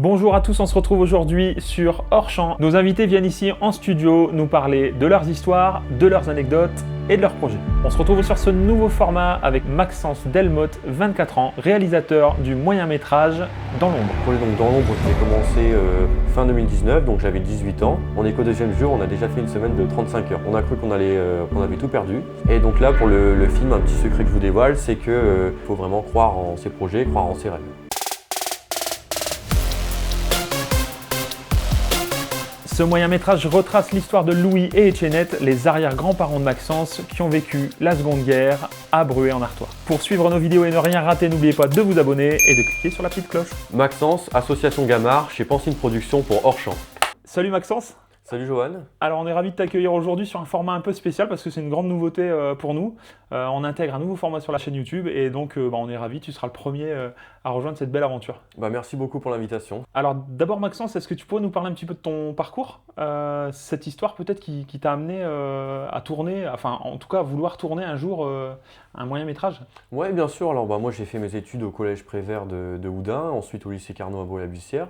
Bonjour à tous, on se retrouve aujourd'hui sur Hors Champ. Nos invités viennent ici en studio nous parler de leurs histoires, de leurs anecdotes et de leurs projets. On se retrouve sur ce nouveau format avec Maxence Delmotte, 24 ans, réalisateur du moyen-métrage Dans l'ombre. Le projet donc Dans l'ombre, je l'ai commencé fin 2019, donc j'avais 18 ans. En éco deuxième jour, on a déjà fait une semaine de 35 heures. On a cru qu'on avait tout perdu. Et donc là, pour le film, un petit secret que je vous dévoile, c'est qu'il faut vraiment croire en ses projets, croire en ses rêves. Ce moyen-métrage retrace l'histoire de Louis et Étiennette, les arrière-grands-parents de Maxence qui ont vécu la Seconde Guerre à Bruay-en-Artois. Pour suivre nos vidéos et ne rien rater, n'oubliez pas de vous abonner et de cliquer sur la petite cloche. Maxence, association Gamard, chez Pancine Production pour Hors Champ. Salut Maxence. Salut Johan. Alors on est ravis de t'accueillir aujourd'hui sur un format un peu spécial parce que c'est une grande nouveauté pour nous. On intègre un nouveau format sur la chaîne YouTube et donc on est ravis, tu seras le premier à rejoindre cette belle aventure. Merci beaucoup pour l'invitation. Alors d'abord Maxence, est-ce que tu pourrais nous parler un petit peu de ton parcours, cette histoire peut-être qui t'a amené à tourner, enfin en tout cas à vouloir tourner un jour un moyen-métrage? Oui, bien sûr. Alors moi j'ai fait mes études au collège Prévert de Houdain, ensuite au lycée Carnot à Bruay-la-Bussière.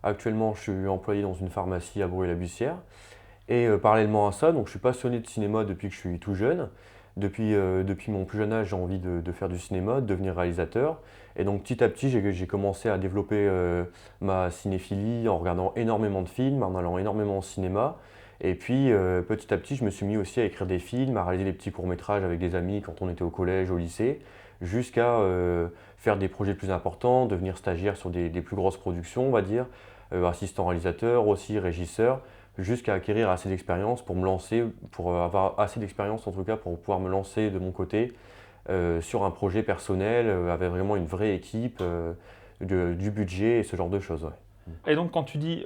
Actuellement, je suis employé dans une pharmacie à Bruay-la-Bussière. Et parallèlement à ça, donc, je suis passionné de cinéma depuis que je suis tout jeune. Depuis mon plus jeune âge, j'ai envie de faire du cinéma, de devenir réalisateur. Et donc petit à petit, j'ai commencé à développer ma cinéphilie en regardant énormément de films, en allant énormément au cinéma. Et puis petit à petit, je me suis mis aussi à écrire des films, à réaliser des petits courts-métrages avec des amis quand on était au collège, au lycée, jusqu'à faire des projets plus importants, devenir stagiaire sur des plus grosses productions, on va dire, assistant réalisateur, aussi régisseur, jusqu'à acquérir assez d'expérience pour me lancer, pour avoir assez d'expérience en tout cas pour pouvoir me lancer de mon côté sur un projet personnel avec vraiment une vraie équipe, du budget et ce genre de choses. Ouais. Et donc quand tu dis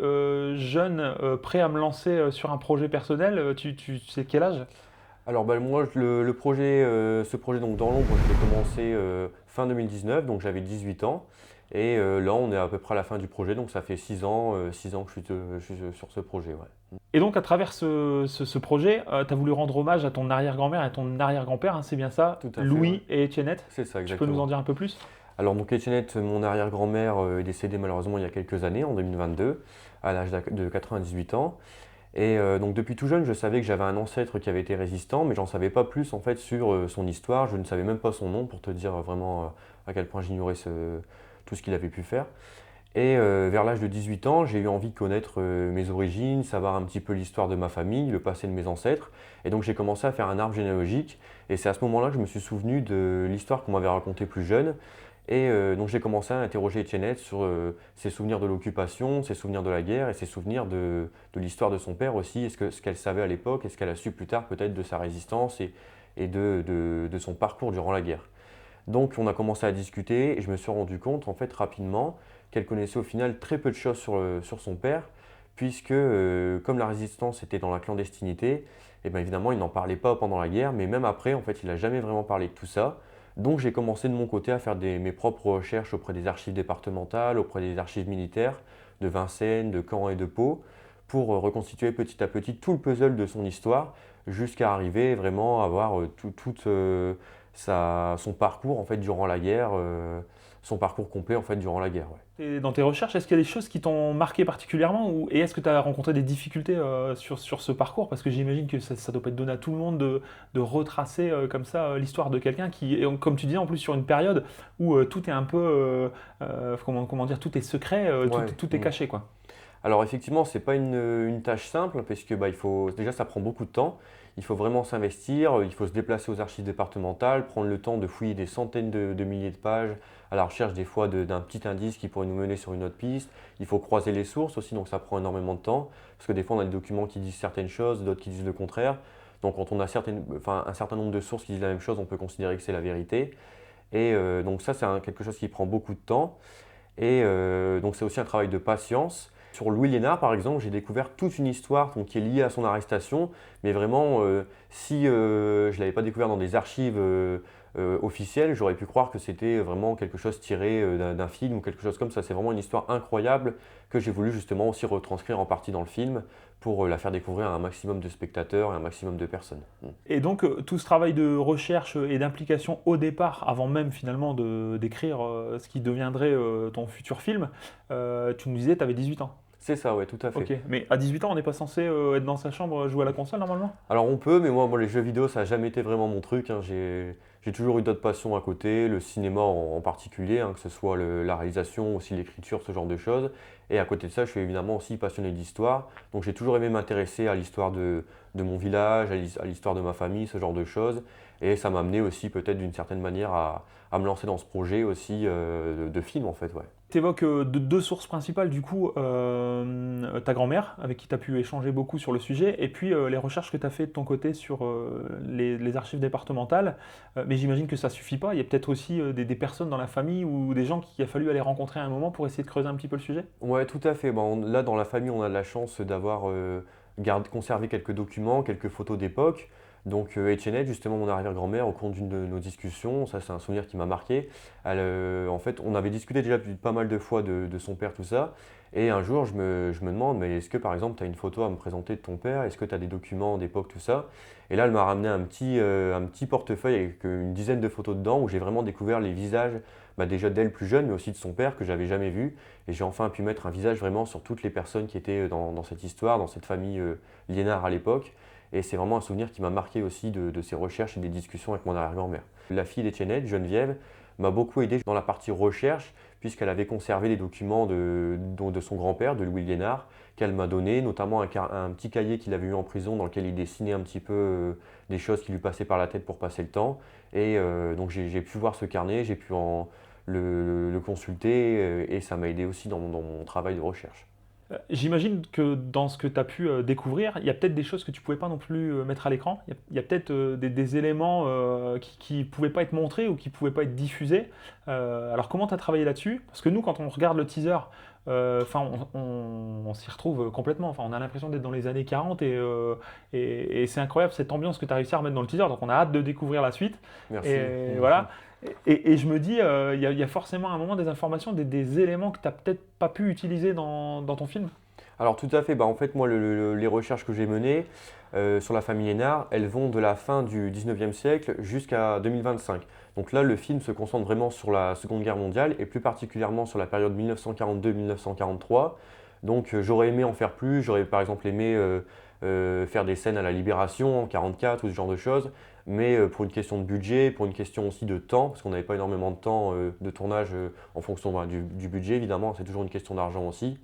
jeune, prêt à me lancer sur un projet personnel, tu sais quel âge? Alors moi, ce projet donc Dans l'ombre, je l'ai commencé fin 2019, donc j'avais 18 ans. Et là, on est à peu près à la fin du projet, donc ça fait 6 ans, 6 ans que je suis sur ce projet. Ouais. Et donc à travers ce projet, tu as voulu rendre hommage à ton arrière-grand-mère et à ton arrière-grand-père, hein, c'est bien ça, Tout à fait, Louis ouais. et Étiennette. C'est ça, Tu peux nous exactement. en dire un peu plus? Alors donc Étiennette, mon arrière-grand-mère, est décédée malheureusement il y a quelques années, en 2022, à l'âge de 98 ans. Et donc depuis tout jeune, je savais que j'avais un ancêtre qui avait été résistant, mais j'en savais pas plus en fait sur son histoire. Je ne savais même pas son nom pour te dire vraiment à quel point j'ignorais tout ce qu'il avait pu faire. Et vers l'âge de 18 ans, j'ai eu envie de connaître mes origines, savoir un petit peu l'histoire de ma famille, le passé de mes ancêtres. Et donc j'ai commencé à faire un arbre généalogique. Et c'est à ce moment-là que je me suis souvenu de l'histoire qu'on m'avait racontée plus jeune. Et donc j'ai commencé à interroger Étiennette sur ses souvenirs de l'occupation, ses souvenirs de la guerre et ses souvenirs de l'histoire de son père aussi. Ce qu'elle savait à l'époque, est-ce qu'elle a su plus tard peut-être de sa résistance et de son parcours durant la guerre. Donc on a commencé à discuter et je me suis rendu compte en fait rapidement qu'elle connaissait au final très peu de choses sur son père, puisque comme la résistance était dans la clandestinité, et bien évidemment il n'en parlait pas pendant la guerre, mais même après en fait il n'a jamais vraiment parlé de tout ça. Donc j'ai commencé de mon côté à faire mes propres recherches auprès des archives départementales, auprès des archives militaires de Vincennes, de Caen et de Pau, pour reconstituer petit à petit tout le puzzle de son histoire, jusqu'à arriver vraiment à voir son parcours en fait durant la guerre, son parcours complet en fait durant la guerre. Ouais. Et dans tes recherches, est-ce qu'il y a des choses qui t'ont marqué particulièrement et est-ce que tu as rencontré des difficultés sur ce parcours? Parce que j'imagine que ça ne doit pas être donné à tout le monde de retracer comme ça l'histoire de quelqu'un qui, et comme tu disais en plus sur une période où tout est un peu, comment dire, tout est secret, Ouais. tout est caché quoi. Alors effectivement, c'est pas une tâche simple parce que déjà ça prend beaucoup de temps. Il faut vraiment s'investir, il faut se déplacer aux archives départementales, prendre le temps de fouiller des centaines de milliers de pages à la recherche des fois d'un petit indice qui pourrait nous mener sur une autre piste. Il faut croiser les sources aussi, donc ça prend énormément de temps parce que des fois on a des documents qui disent certaines choses, d'autres qui disent le contraire. Donc quand on a un certain nombre de sources qui disent la même chose, on peut considérer que c'est la vérité. Et donc ça, c'est quelque chose qui prend beaucoup de temps. Et donc c'est aussi un travail de patience. Sur Louis Lénard, par exemple, j'ai découvert toute une histoire donc, qui est liée à son arrestation, mais vraiment, si je ne l'avais pas découvert dans des archives officielle, j'aurais pu croire que c'était vraiment quelque chose tiré d'un film ou quelque chose comme ça. C'est vraiment une histoire incroyable que j'ai voulu justement aussi retranscrire en partie dans le film pour la faire découvrir à un maximum de spectateurs et un maximum de personnes. Et donc, tout ce travail de recherche et d'implication au départ, avant même finalement d'écrire ce qui deviendrait ton futur film, tu nous disais que tu avais 18 ans. C'est ça, ouais, tout à fait. Ok, mais à 18 ans, on n'est pas censé être dans sa chambre jouer à la console normalement? Alors on peut, mais moi les jeux vidéo, ça n'a jamais été vraiment mon truc, hein. J'ai toujours eu d'autres passions à côté, le cinéma en particulier, hein, que ce soit la réalisation, aussi l'écriture, ce genre de choses. Et à côté de ça, je suis évidemment aussi passionné d'histoire. Donc j'ai toujours aimé m'intéresser à l'histoire de mon village, à l'histoire de ma famille, ce genre de choses. Et ça m'a amené aussi peut-être d'une certaine manière à me lancer dans ce projet aussi de film en fait, ouais. Tu évoques deux sources principales, du coup, ta grand-mère, avec qui tu as pu échanger beaucoup sur le sujet, et puis les recherches que tu as fait de ton côté sur les archives départementales. Mais j'imagine que ça suffit pas. Il y a peut-être aussi des personnes dans la famille ou des gens qu'il a fallu aller rencontrer à un moment pour essayer de creuser un petit peu le sujet. Ouais, tout à fait. Bon, là, dans la famille, on a de la chance d'avoir conservé quelques documents, quelques photos d'époque. Donc, Etiennette, justement, mon arrière-grand-mère, au cours d'une de nos discussions, ça c'est un souvenir qui m'a marqué. En fait, on avait discuté déjà pas mal de fois de son père, tout ça. Et un jour, je me demande, mais est-ce que par exemple, tu as une photo à me présenter de ton père? Est-ce que tu as des documents d'époque, tout ça? Et là, elle m'a ramené un petit portefeuille avec une dizaine de photos dedans où j'ai vraiment découvert les visages, bah, déjà d'elle plus jeune, mais aussi de son père que j'avais jamais vu. Et j'ai enfin pu mettre un visage vraiment sur toutes les personnes qui étaient dans cette histoire, dans cette famille Liénard à l'époque. Et c'est vraiment un souvenir qui m'a marqué aussi de ces recherches et des discussions avec mon arrière-grand-mère. La fille d'Etiennette, Geneviève, m'a beaucoup aidé dans la partie recherche, puisqu'elle avait conservé les documents de son grand-père, de Louis Liénard, qu'elle m'a donné, notamment un petit cahier qu'il avait eu en prison dans lequel il dessinait un petit peu des choses qui lui passaient par la tête pour passer le temps. Et donc j'ai pu voir ce carnet, j'ai pu le consulter et ça m'a aidé aussi dans mon travail de recherche. J'imagine que dans ce que tu as pu découvrir, il y a peut-être des choses que tu ne pouvais pas non plus mettre à l'écran. Il y a peut-être des éléments qui ne pouvaient pas être montrés ou qui ne pouvaient pas être diffusés. Alors comment tu as travaillé là-dessus? Parce que nous, quand on regarde le teaser, enfin, on s'y retrouve complètement. Enfin, on a l'impression d'être dans les années 40 et c'est incroyable cette ambiance que tu as réussi à remettre dans le teaser. Donc on a hâte de découvrir la suite. Merci. Et voilà. Et je me dis, il y a forcément à un moment des informations, des éléments que tu n'as peut-être pas pu utiliser dans ton film. Alors tout à fait, bah, en fait moi les recherches que j'ai menées sur la famille Hénard, elles vont de la fin du 19e siècle jusqu'à 2025. Donc là le film se concentre vraiment sur la Seconde Guerre mondiale et plus particulièrement sur la période 1942-1943. Donc j'aurais aimé en faire plus, j'aurais par exemple aimé faire des scènes à la Libération en 1944 ou ce genre de choses. Mais pour une question de budget, pour une question aussi de temps, parce qu'on n'avait pas énormément de temps de tournage en fonction du budget évidemment, c'est toujours une question d'argent aussi.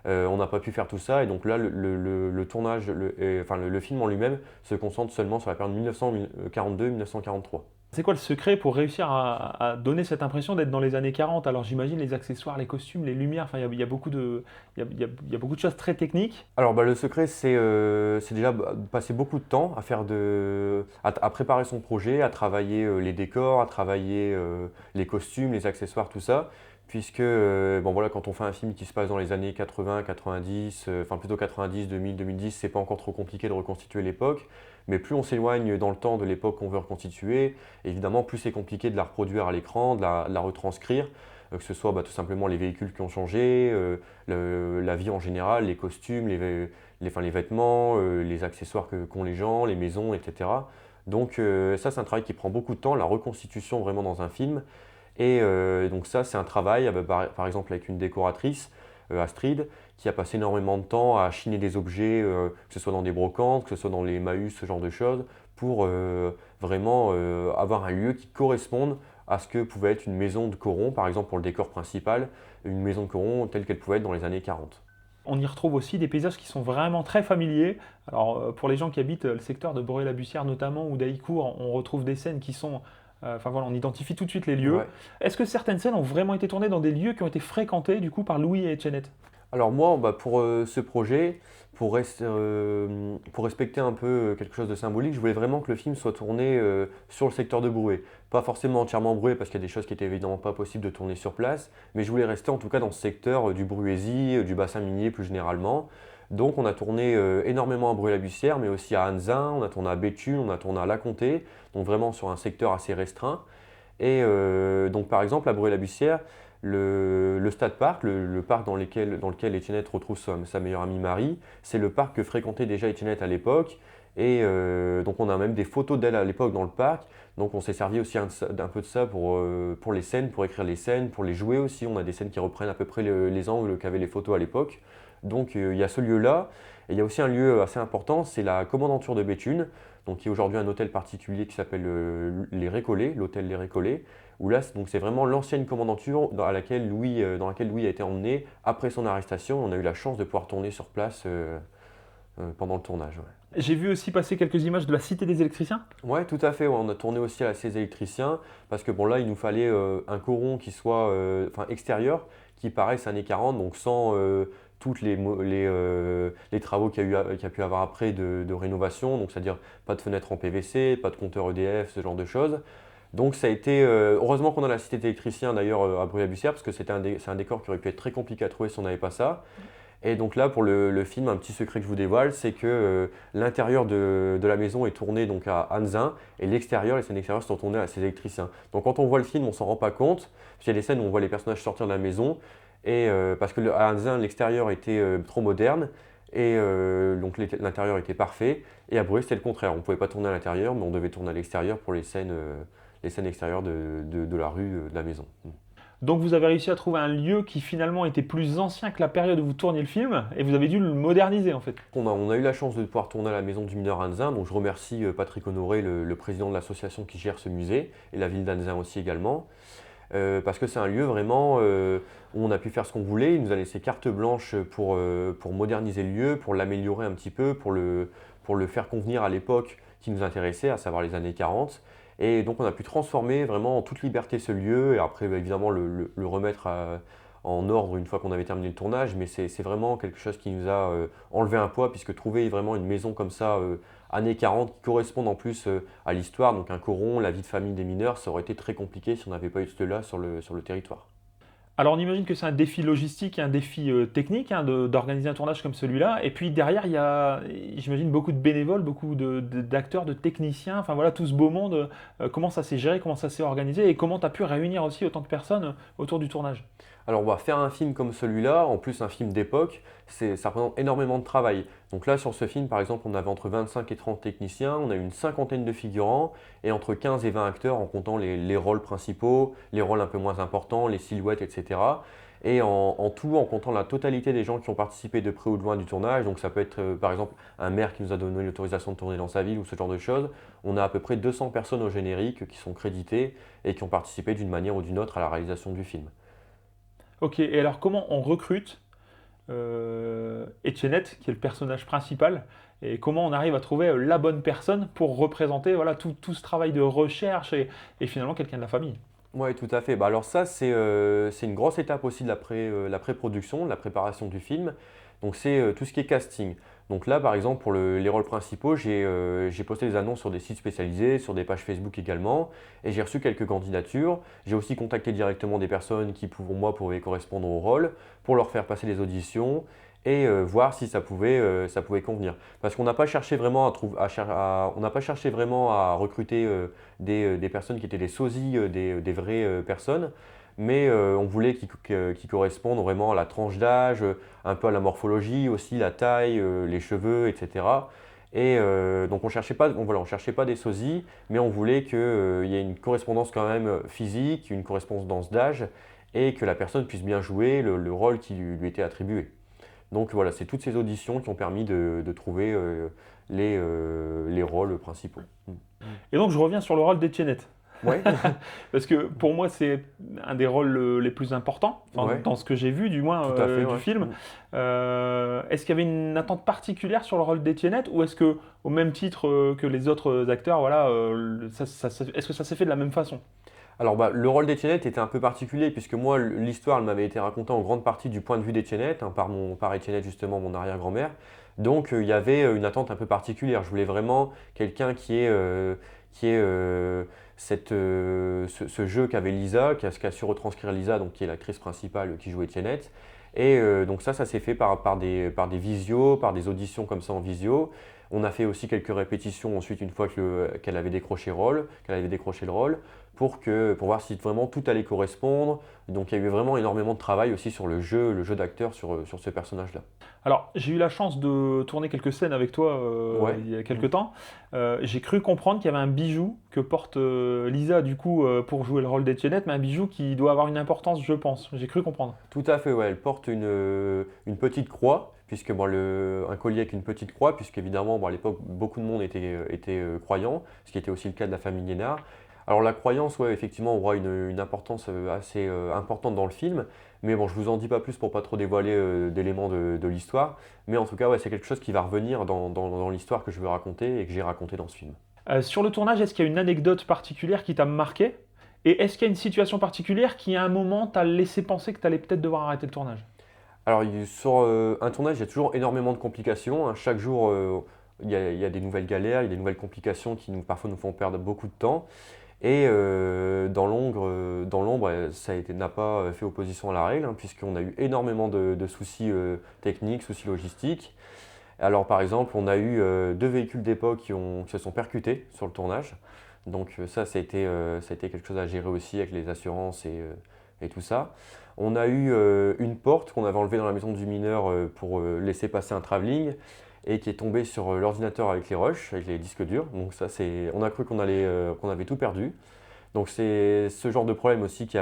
On n'a pas pu faire tout ça et donc là le tournage, le film en lui-même se concentre seulement sur la période 1942-1943. C'est quoi le secret pour réussir à donner cette impression d'être dans les années 40? Alors j'imagine les accessoires, les costumes, les lumières, enfin il y a beaucoup il y a beaucoup de choses très techniques. Alors bah, le secret c'est déjà passer beaucoup de temps à préparer son projet, à travailler les décors, à travailler les costumes, les accessoires, tout ça. Puisque bon, voilà, quand on fait un film qui se passe dans les années 80, 90, enfin plutôt 90, 2000, 2010, c'est pas encore trop compliqué de reconstituer l'époque. Mais plus on s'éloigne dans le temps de l'époque qu'on veut reconstituer, évidemment plus c'est compliqué de la reproduire à l'écran, de la retranscrire, que ce soit bah, tout simplement les véhicules qui ont changé, la vie en général, les costumes, les vêtements, les accessoires qu'ont les gens, les maisons, etc. Donc ça c'est un travail qui prend beaucoup de temps, la reconstitution vraiment dans un film. Et donc ça, c'est un travail, par exemple avec une décoratrice, Astrid, qui a passé énormément de temps à chiner des objets, que ce soit dans des brocantes, que ce soit dans les Maüs, ce genre de choses, pour vraiment avoir un lieu qui corresponde à ce que pouvait être une maison de Coron, par exemple pour le décor principal, une maison de Coron telle qu'elle pouvait être dans les années 40. On y retrouve aussi des paysages qui sont vraiment très familiers. Alors pour les gens qui habitent le secteur de Boré-la-Bussière notamment ou d'Haïcourt, on retrouve des scènes qui sont enfin voilà, on identifie tout de suite les lieux. Ouais. Est-ce que certaines scènes ont vraiment été tournées dans des lieux qui ont été fréquentés du coup par Louis et Etiennette? Alors moi, bah, pour ce projet, pour respecter un peu quelque chose de symbolique, je voulais vraiment que le film soit tourné sur le secteur de Broué. Pas forcément entièrement Broué, parce qu'il y a des choses qui étaient évidemment pas possibles de tourner sur place, mais je voulais rester en tout cas dans ce secteur du Bruésie, du bassin minier plus généralement. Donc on a tourné énormément à Bruy-la-Bussière, mais aussi à Anzin, on a tourné à Béthune, on a tourné à La Comté, donc vraiment sur un secteur assez restreint. Et donc par exemple à Bruy-la-Bussière, le Stade Parc, le parc dans lequel Étiennette retrouve sa meilleure amie Marie, c'est le parc que fréquentait déjà Étiennette à l'époque. Et donc on a même des photos d'elle à l'époque dans le parc. Donc on s'est servi aussi d'un peu de ça pour les scènes, pour écrire les scènes, pour les jouer aussi. On a des scènes qui reprennent à peu près les angles qu'avaient les photos à l'époque. Donc il y a ce lieu-là. Et il y a aussi un lieu assez important, c'est la Commandanture de Béthune, donc qui est aujourd'hui un hôtel particulier qui s'appelle Les Récollets, l'hôtel Les Récollets, où là c'est vraiment l'ancienne commandanture dans laquelle Louis a été emmené après son arrestation. On a eu la chance de pouvoir tourner sur place pendant le tournage. Ouais. J'ai vu aussi passer quelques images de la Cité des électriciens. Ouais, tout à fait. Ouais. On a tourné aussi à la CES électricien parce que bon là, il nous fallait un coron qui soit extérieur, qui paraisse années 40, donc sans toutes les travaux qu'il y a pu avoir après de rénovation, donc c'est-à-dire pas de fenêtres en PVC, pas de compteur EDF, ce genre de choses. Donc ça a été, heureusement qu'on a la Cité des électriciens d'ailleurs à Bruy-la-Bussière parce que c'est un décor qui aurait pu être très compliqué à trouver si on n'avait pas ça. Et donc là, pour le film, un petit secret que je vous dévoile, c'est que l'intérieur de la maison est tourné donc à Anzin et l'extérieur, les scènes extérieures sont tournées à ces électriciens. Donc quand on voit le film, on ne s'en rend pas compte, parce qu'il y a des scènes où on voit les personnages sortir de la maison, et parce que à Anzin, l'extérieur était trop moderne, et donc l'intérieur était parfait, et à Bruy, c'était le contraire. On ne pouvait pas tourner à l'intérieur, mais on devait tourner à l'extérieur pour les scènes extérieures de la rue, de la maison. Donc vous avez réussi à trouver un lieu qui finalement était plus ancien que la période où vous tourniez le film, et vous avez dû le moderniser en fait. On a eu la chance de pouvoir tourner à la maison du mineur Anzin, donc je remercie Patrick Honoré, le président de l'association qui gère ce musée, et la ville d'Anzin aussi également, parce que c'est un lieu vraiment où on a pu faire ce qu'on voulait. Il nous a laissé carte blanche pour moderniser le lieu, pour l'améliorer un petit peu, pour le faire convenir à l'époque qui nous intéressait, à savoir les années 40. Et donc on a pu transformer vraiment en toute liberté ce lieu et après évidemment le remettre en ordre une fois qu'on avait terminé le tournage. Mais c'est vraiment quelque chose qui nous a enlevé un poids puisque trouver vraiment une maison comme ça, années 40, qui correspond en plus à l'histoire, donc un coron, la vie de famille des mineurs, ça aurait été très compliqué si on n'avait pas eu cela sur le territoire. Alors on imagine que c'est un défi logistique et un défi technique hein, d'organiser un tournage comme celui-là. Et puis derrière, il y a, j'imagine, beaucoup de bénévoles, beaucoup d'acteurs, de techniciens, enfin voilà, tout ce beau monde. Comment ça s'est géré, comment ça s'est organisé et comment tu as pu réunir aussi autant de personnes autour du tournage? Alors, on va faire un film comme celui-là, en plus un film d'époque, ça représente énormément de travail. Donc là, sur ce film, par exemple, on avait entre 25 et 30 techniciens, on a eu une cinquantaine de figurants et entre 15 et 20 acteurs en comptant les rôles principaux, les rôles un peu moins importants, les silhouettes, etc. Et en tout, en comptant la totalité des gens qui ont participé de près ou de loin du tournage, donc ça peut être par exemple un maire qui nous a donné l'autorisation de tourner dans sa ville ou ce genre de choses, on a à peu près 200 personnes au générique qui sont créditées et qui ont participé d'une manière ou d'une autre à la réalisation du film. Ok, et alors comment on recrute Etchennet, qui est le personnage principal, et comment on arrive à trouver la bonne personne pour représenter voilà, tout ce travail de recherche et finalement quelqu'un de la famille? Oui, tout à fait. Bah, alors ça, c'est une grosse étape aussi de la pré-production, de la préparation du film. Donc c'est tout ce qui est casting. Donc là, par exemple, pour les rôles principaux, j'ai posté des annonces sur des sites spécialisés, sur des pages Facebook également, et j'ai reçu quelques candidatures. J'ai aussi contacté directement des personnes qui, pour moi, pouvaient correspondre au rôle, pour leur faire passer des auditions et voir si ça pouvait convenir. Parce qu'on n'a pas cherché vraiment on n'a pas cherché vraiment à recruter des personnes qui étaient des sosies, des vraies personnes, mais on voulait qu'ils correspondent vraiment à la tranche d'âge, un peu à la morphologie aussi, la taille, les cheveux, etc. Et donc on cherchait pas des sosies, mais on voulait qu'il y ait une correspondance quand même physique, une correspondance d'âge, et que la personne puisse bien jouer le rôle qui lui était attribué. Donc voilà, c'est toutes ces auditions qui ont permis de trouver les rôles principaux. Et donc je reviens sur le rôle d'Etchennet. Ouais, Parce que pour moi, c'est un des rôles les plus importants, enfin, ouais, dans ce que j'ai vu, du moins, tout à fait, du ouais. film. Est-ce qu'il y avait une attente particulière sur le rôle d'Etiennette ou est-ce que, au même titre que les autres acteurs, voilà, est-ce que ça s'est fait de la même façon? Alors bah, le rôle d'Etiennette était un peu particulier puisque moi l'histoire elle m'avait été racontée en grande partie du point de vue d'Etiennette, hein, par Etiennette justement, mon arrière-grand-mère. Donc il y avait une attente un peu particulière. Je voulais vraiment quelqu'un qui ait ce jeu qu'avait Lisa, qu'a su retranscrire Lisa, donc qui est l'actrice principale qui joue Etiennette. Et donc ça s'est fait par des visios, par des auditions comme ça en visio. On a fait aussi quelques répétitions ensuite une fois qu'elle avait décroché le rôle, pour voir si vraiment tout allait correspondre. Donc il y a eu vraiment énormément de travail aussi sur le jeu d'acteur sur ce personnage-là. Alors, j'ai eu la chance de tourner quelques scènes avec toi Ouais. il y a quelques temps. J'ai cru comprendre qu'il y avait un bijou que porte Lisa, du coup, pour jouer le rôle d'Étiennette, mais un bijou qui doit avoir une importance, je pense. J'ai cru comprendre. Tout à fait, ouais. Elle porte une petite croix, puisque bon, un collier avec une petite croix, puisqu'évidemment, bon, à l'époque, beaucoup de monde était croyant, ce qui était aussi le cas de la famille Guénard. Alors la croyance, ouais, effectivement, aura une importance assez importante dans le film, mais bon, je vous en dis pas plus pour pas trop dévoiler d'éléments de l'histoire, mais en tout cas, ouais, c'est quelque chose qui va revenir dans l'histoire que je veux raconter et que j'ai raconté dans ce film. Sur le tournage, est-ce qu'il y a une anecdote particulière qui t'a marqué? Et est-ce qu'il y a une situation particulière qui, à un moment, t'a laissé penser que tu allais peut-être devoir arrêter le tournage? Alors, sur un tournage, il y a toujours énormément de complications, hein. Chaque jour, il y a des nouvelles galères, il y a des nouvelles complications qui parfois nous font perdre beaucoup de temps. Et dans l'ombre, n'a pas fait opposition à la règle, hein, puisqu'on a eu énormément de soucis techniques, soucis logistiques. Alors par exemple, on a eu 2 véhicules d'époque qui se sont percutés sur le tournage. Donc ça a été quelque chose à gérer aussi avec les assurances et tout ça. On a eu une porte qu'on avait enlevée dans la maison du mineur pour laisser passer un travelling et qui est tombée sur l'ordinateur avec les rushs, avec les disques durs. Donc ça, on a cru qu'on avait tout perdu. Donc c'est ce genre de problème aussi qui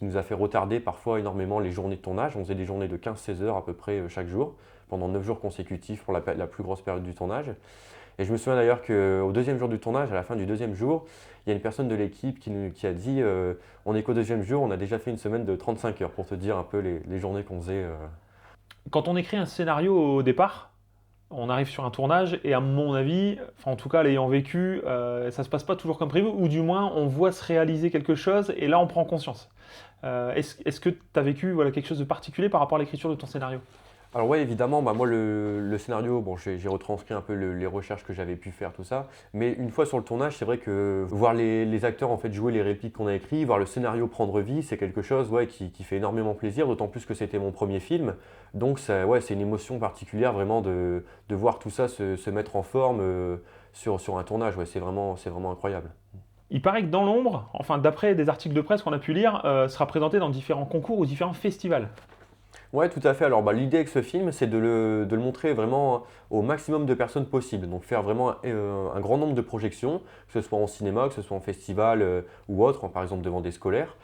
nous a fait retarder parfois énormément les journées de tournage. On faisait des journées de 15-16 heures à peu près chaque jour, pendant 9 jours consécutifs pour la plus grosse période du tournage. Et je me souviens d'ailleurs qu'au deuxième jour du tournage, à la fin du deuxième jour, il y a une personne de l'équipe qui a dit on est qu'au deuxième jour, on a déjà fait une semaine de 35 heures, pour te dire un peu les journées qu'on faisait. Quand on écrit un scénario au départ, on arrive sur un tournage et à mon avis, enfin en tout cas l'ayant vécu, ça se passe pas toujours comme prévu, ou du moins on voit se réaliser quelque chose et là on prend conscience. Est-ce que tu as vécu voilà, quelque chose de particulier par rapport à l'écriture de ton scénario? Alors ouais, évidemment, bah moi le scénario, bon, j'ai retranscrit un peu les recherches que j'avais pu faire, tout ça. Mais une fois sur le tournage, c'est vrai que voir les acteurs en fait jouer les répliques qu'on a écrites, voir le scénario prendre vie, c'est quelque chose ouais, qui fait énormément plaisir, d'autant plus que c'était mon premier film. Donc ça, ouais, c'est une émotion particulière vraiment de voir tout ça se mettre en forme sur un tournage. Ouais, c'est vraiment incroyable. Il paraît que Dans l'ombre, enfin d'après des articles de presse qu'on a pu lire, sera présenté dans différents concours ou différents festivals. Ouais, tout à fait. Alors, bah, l'idée avec ce film, c'est de le montrer vraiment au maximum de personnes possible. Donc, faire vraiment un grand nombre de projections, que ce soit en cinéma, que ce soit en festival ou autre, par exemple devant des scolaires.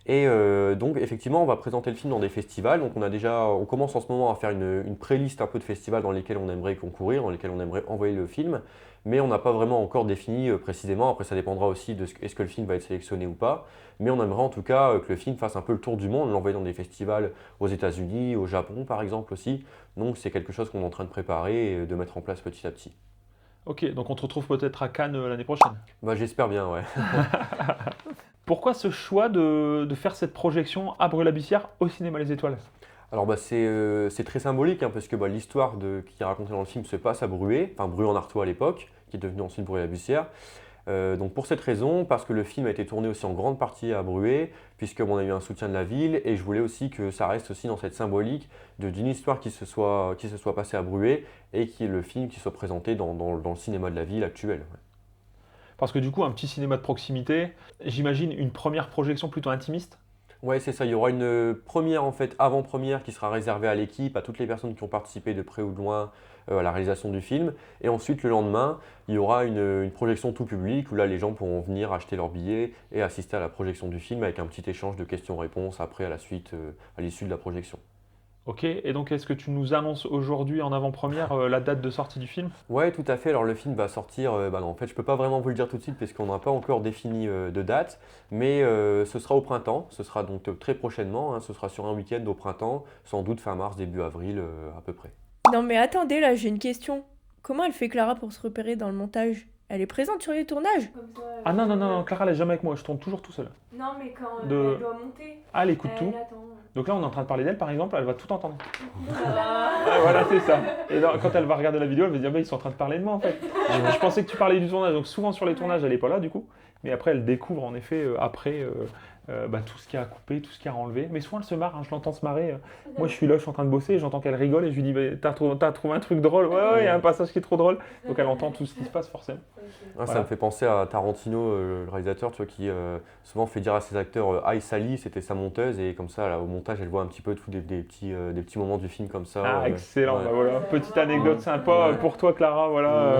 Et donc, effectivement, on va présenter le film dans des festivals. Donc, on commence en ce moment à faire une pré-liste un peu de festivals dans lesquels on aimerait concourir, dans lesquels on aimerait envoyer le film. Mais on n'a pas vraiment encore défini précisément. Après, ça dépendra aussi de est-ce que le film va être sélectionné ou pas. Mais on aimerait en tout cas que le film fasse un peu le tour du monde, l'envoyer dans des festivals aux États-Unis, au Japon par exemple aussi. Donc, c'est quelque chose qu'on est en train de préparer et de mettre en place petit à petit. Ok, donc on te retrouve peut-être à Cannes l'année prochaine. Bah, j'espère bien, ouais. Pourquoi ce choix de faire cette projection à Brûle-la-Bussière au cinéma Les Étoiles? Alors bah, c'est très symbolique hein, parce que bah, l'histoire qui est racontée dans le film se passe à Bruay, enfin Bruay-en-Artois à l'époque, qui est devenu ensuite Bruay-la-Bussière. Donc pour cette raison, parce que le film a été tourné aussi en grande partie à Bruay, puisque on a eu un soutien de la ville, et je voulais aussi que ça reste aussi dans cette symbolique d'une histoire qui se soit passée à Bruay, et qui est le film qui soit présenté dans le cinéma de la ville actuel. Ouais. Parce que du coup, un petit cinéma de proximité, j'imagine une première projection plutôt intimiste. Ouais, c'est ça. Il y aura une première, en fait, avant-première qui sera réservée à l'équipe, à toutes les personnes qui ont participé de près ou de loin à la réalisation du film. Et ensuite, le lendemain, il y aura une projection tout public où là, les gens pourront venir acheter leur billet et assister à la projection du film avec un petit échange de questions-réponses après, à la suite, à l'issue de la projection. Ok, et donc est-ce que tu nous annonces aujourd'hui en avant-première la date de sortie du film? Ouais, tout à fait. Alors le film va sortir, bah non, en fait, je peux pas vraiment vous le dire tout de suite parce qu'on n'a pas encore défini de date, mais ce sera au printemps. Ce sera donc très prochainement. Hein, ce sera sur un week-end au printemps, sans doute fin mars, début avril à peu près. Non mais attendez, là j'ai une question. Comment elle fait Clara pour se repérer dans le montage? Elle est présente sur les tournages? Comme ça, Ah non, non, non, non, Clara, elle est jamais avec moi, je tourne toujours tout seul. Non, mais quand De- elle doit monter, Ah, elle écoute tout. elle attend. Donc là, on est en train de parler d'elle, par exemple, elle va tout entendre. Ah. Ah, voilà, c'est ça. Et là, quand elle va regarder la vidéo, elle va se dire, bah, ils sont en train de parler de moi, en fait. Je pensais que tu parlais du tournage, donc souvent sur les tournages, elle n'est pas là, du coup. Mais après, elle découvre, en effet, après, tout ce qu'il y a à couper, tout ce qu'il y a à enlever. Mais souvent elle se marre, hein, je l'entends se marrer. Moi je suis là, je suis en train de bosser, j'entends qu'elle rigole et je lui dis t'as trouvé un truc drôle? Ouais, il y a un passage qui est trop drôle. Donc elle entend tout ce qui se passe forcément. Ah, ça Voilà. me fait penser à Tarantino, le réalisateur, tu vois, qui souvent fait dire à ses acteurs Aïe Sally, c'était sa monteuse, et comme ça, là, au montage, elle voit un petit peu tous des petits moments du film comme ça. Ah excellent, ouais. bah voilà, petite anecdote sympa Ouais. pour toi Clara, voilà,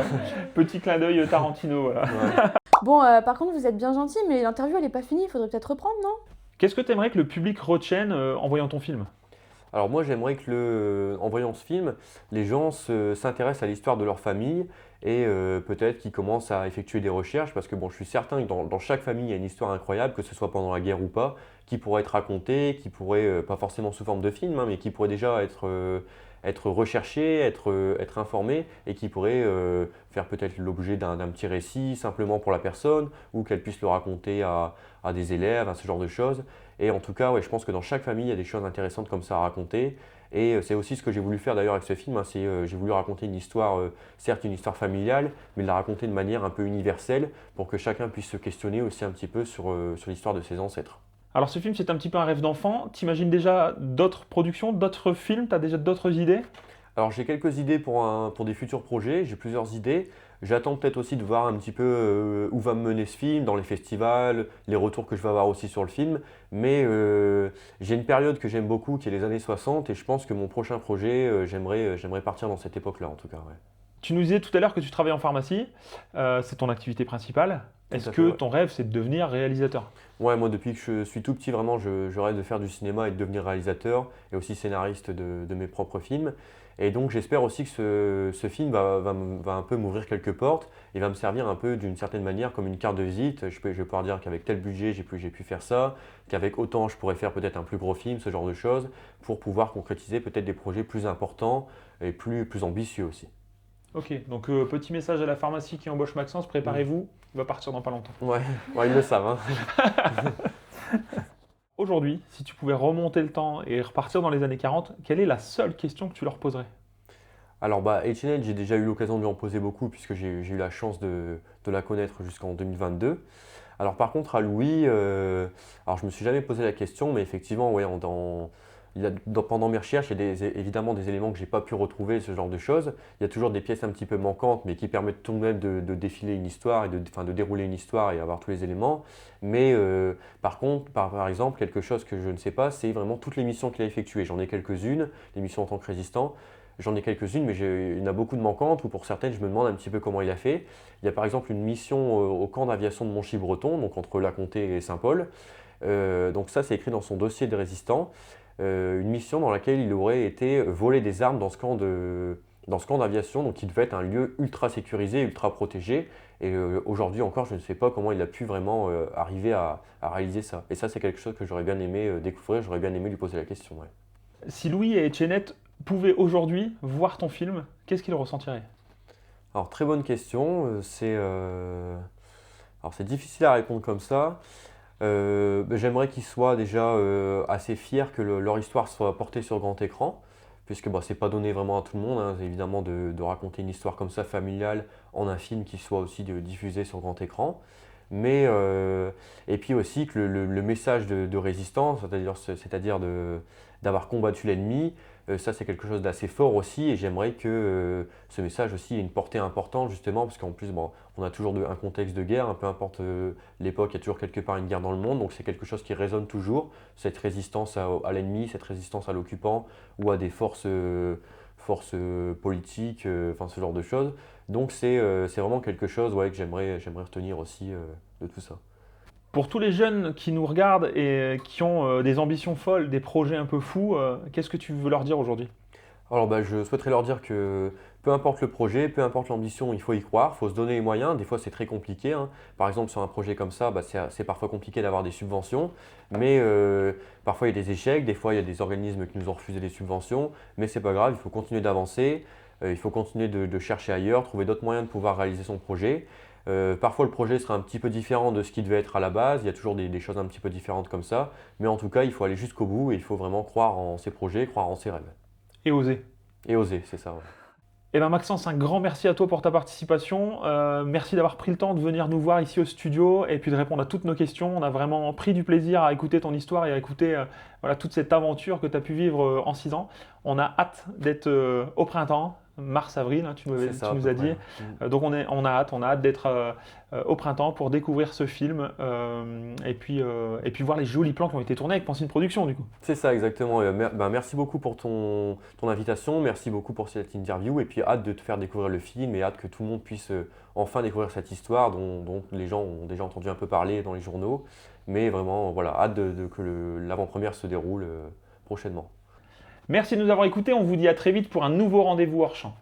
petit clin d'œil Tarantino, voilà. Ouais. Bon, par contre, vous êtes bien gentil, mais l'interview, elle est pas finie, il faudrait peut-être reprendre, non? Qu'est-ce que tu aimerais que le public retienne en voyant ton film? Alors moi j'aimerais que en voyant ce film, les gens s'intéressent à l'histoire de leur famille et peut-être qu'ils commencent à effectuer des recherches parce que bon, je suis certain que dans chaque famille il y a une histoire incroyable, que ce soit pendant la guerre ou pas, qui pourrait être racontée, qui pourrait, pas forcément sous forme de film, hein, mais qui pourrait déjà être recherchée, être informée et qui pourrait faire peut-être l'objet d'un petit récit simplement pour la personne ou qu'elle puisse le raconter à des élèves, à ce genre de choses. Et en tout cas, ouais, je pense que dans chaque famille, il y a des choses intéressantes comme ça à raconter. Et c'est aussi ce que j'ai voulu faire d'ailleurs avec ce film, hein, j'ai voulu raconter une histoire, certes une histoire familiale, mais de la raconter de manière un peu universelle pour que chacun puisse se questionner aussi un petit peu sur l'histoire de ses ancêtres. Alors ce film c'est un petit peu un rêve d'enfant, t'imagines déjà d'autres productions, d'autres films, t'as déjà d'autres idées? Alors j'ai quelques idées pour des futurs projets, j'ai plusieurs idées. J'attends peut-être aussi de voir un petit peu où va me mener ce film, dans les festivals, les retours que je vais avoir aussi sur le film. Mais j'ai une période que j'aime beaucoup qui est les années 60 et je pense que mon prochain projet, j'aimerais partir dans cette époque-là en tout cas. Ouais. Tu nous disais tout à l'heure que tu travailles en pharmacie, c'est ton activité principale. Est-ce Tout à fait, que ouais. ton rêve c'est de devenir réalisateur? Ouais, moi depuis que je suis tout petit, vraiment, je rêve de faire du cinéma et de devenir réalisateur et aussi scénariste de mes propres films. Et donc j'espère aussi que ce film va un peu m'ouvrir quelques portes et va me servir un peu d'une certaine manière comme une carte de visite. Je vais pouvoir dire qu'avec tel budget, j'ai pu faire ça, qu'avec autant, je pourrais faire peut-être un plus gros film, ce genre de choses, pour pouvoir concrétiser peut-être des projets plus importants et plus ambitieux aussi. Ok, donc petit message à la pharmacie qui embauche Maxence, préparez-vous, il va partir dans pas longtemps. Ouais, ouais, ils le savent, hein. Aujourd'hui, si tu pouvais remonter le temps et repartir dans les années 40, quelle est la seule question que tu leur poserais? Alors Etienne, j'ai déjà eu l'occasion de lui en poser beaucoup puisque j'ai eu la chance de la connaître jusqu'en 2022. Alors par contre à Louis, alors je me suis jamais posé la question, mais effectivement, ouais, pendant mes recherches, il y a évidemment des éléments que j'ai pas pu retrouver, ce genre de choses. Il y a toujours des pièces un petit peu manquantes, mais qui permettent tout de même de défiler une histoire et de dérouler une histoire et avoir tous les éléments. Mais par contre, par exemple, quelque chose que je ne sais pas, c'est vraiment toutes les missions qu'il a effectuées. J'en ai quelques-unes, les missions en tant que résistant. J'en ai quelques-unes, mais il y en a beaucoup de manquantes, ou pour certaines, je me demande un petit peu comment il a fait. Il y a par exemple une mission au camp d'aviation de Monchy-Breton, donc entre La Comté et Saint-Paul. Donc ça, c'est écrit dans son dossier de résistant. Une mission dans laquelle il aurait été volé des armes dans ce camp d'aviation, donc qui devait être un lieu ultra sécurisé, ultra protégé. Et aujourd'hui encore, je ne sais pas comment il a pu vraiment arriver à réaliser ça. Et ça, c'est quelque chose que j'aurais bien aimé découvrir, j'aurais bien aimé lui poser la question. Ouais. Si Louis et Etiennette pouvaient aujourd'hui voir ton film, qu'est-ce qu'ils ressentiraient? Alors, très bonne question. Alors, c'est difficile à répondre comme ça. J'aimerais qu'ils soient déjà assez fiers que leur histoire soit portée sur grand écran, puisque c'est pas donné vraiment à tout le monde, hein, évidemment, de raconter une histoire comme ça, familiale, en un film qui soit aussi diffusé sur grand écran. Mais, et puis aussi que le message de résistance, c'est-à-dire d'avoir combattu l'ennemi, ça c'est quelque chose d'assez fort aussi et j'aimerais que ce message aussi ait une portée importante justement parce qu'en plus on a toujours un contexte de guerre, hein, peu importe l'époque, il y a toujours quelque part une guerre dans le monde, donc c'est quelque chose qui résonne toujours, cette résistance à l'ennemi, cette résistance à l'occupant ou à des forces politiques, enfin ce genre de choses. Donc c'est vraiment quelque chose ouais, que j'aimerais retenir aussi de tout ça. Pour tous les jeunes qui nous regardent et qui ont des ambitions folles, des projets un peu fous, qu'est-ce que tu veux leur dire aujourd'hui? Alors je souhaiterais leur dire que peu importe le projet, peu importe l'ambition, il faut y croire, il faut se donner les moyens. Des fois c'est très compliqué, hein. Par exemple sur un projet comme ça, c'est parfois compliqué d'avoir des subventions, mais parfois il y a des échecs, des fois il y a des organismes qui nous ont refusé des subventions, mais c'est pas grave, il faut continuer d'avancer, il faut continuer de chercher ailleurs, trouver d'autres moyens de pouvoir réaliser son projet. Parfois le projet sera un petit peu différent de ce qui devait être à la base, il y a toujours des choses un petit peu différentes comme ça, mais en tout cas il faut aller jusqu'au bout et il faut vraiment croire en ses projets, croire en ses rêves. Et oser. Et oser, c'est ça. Ouais. Eh ben Maxence, un grand merci à toi pour ta participation. Merci d'avoir pris le temps de venir nous voir ici au studio et puis de répondre à toutes nos questions. On a vraiment pris du plaisir à écouter ton histoire et à écouter voilà, toute cette aventure que tu as pu vivre en 6 ans. On a hâte d'être au printemps, mars-avril, hein, C'est ça, tu à nous peu as près. dit. Donc on a hâte d'être au printemps pour découvrir ce film et puis voir les jolis plans qui ont été tournés avec Pansine Productions du coup. C'est ça, exactement. Merci beaucoup pour ton invitation, merci beaucoup pour cette interview, et puis hâte de te faire découvrir le film et hâte que tout le monde puisse enfin découvrir cette histoire dont les gens ont déjà entendu un peu parler dans les journaux. Mais vraiment, voilà, hâte que l'avant-première se déroule prochainement. Merci de nous avoir écoutés, on vous dit à très vite pour un nouveau rendez-vous hors champ.